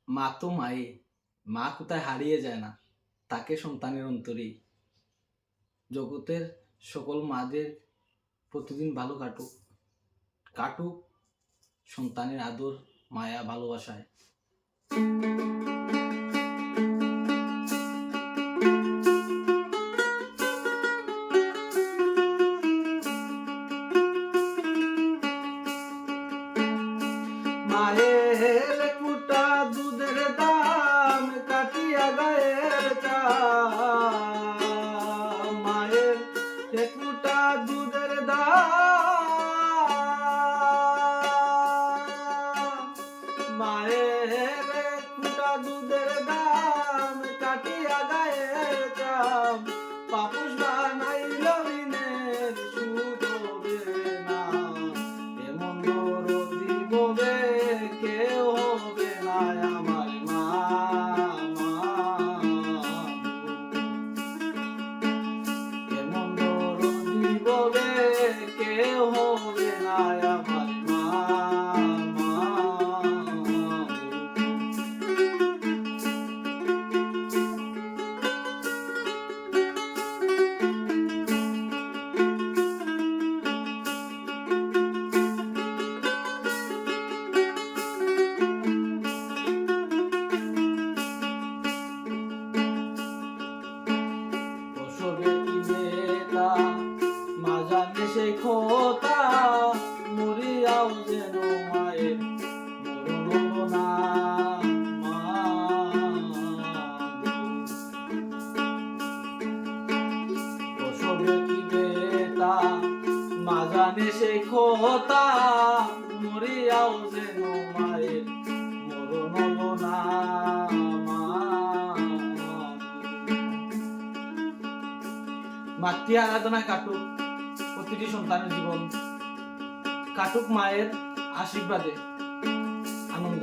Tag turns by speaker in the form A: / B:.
A: মা তো মাই, মা কোথায় হারিয়ে যায় না, তাকে সন্তানের অন্তরেই। জগতের সকল মাদের প্রতিদিন ভালো কাটুক, কাটুক সন্তানের আদর, মায়া, ভালোবাসায়। মায়ের কুটা দুধের দাম কাটিয়া গায়ের চাম, মায়ের কুটা দুধের দাম, মায়ের কুটা দুধের দাম কাটিয়া গায়ের চাম, পাপুষ বানাইল ঋণের সুদ হবে না, এমন দরদি ববে কেউ হবে না আমার মা, এমন দরদি ববে কেউ হবে না আমার মা। মা জানে সেই খোতা, মরিয়াও যেন মায়ের মরণ হলো না মা। প্রসবে কি বেতা, মা জানে সেই খোতা, মরিয়াও যেন মায়ের মরণ হলো না মা। মাতৃ আরাধনা কাটুক প্রতিটি সন্তানের জীবন, কাটুক মায়ের আশীর্বাদে আনন্দ।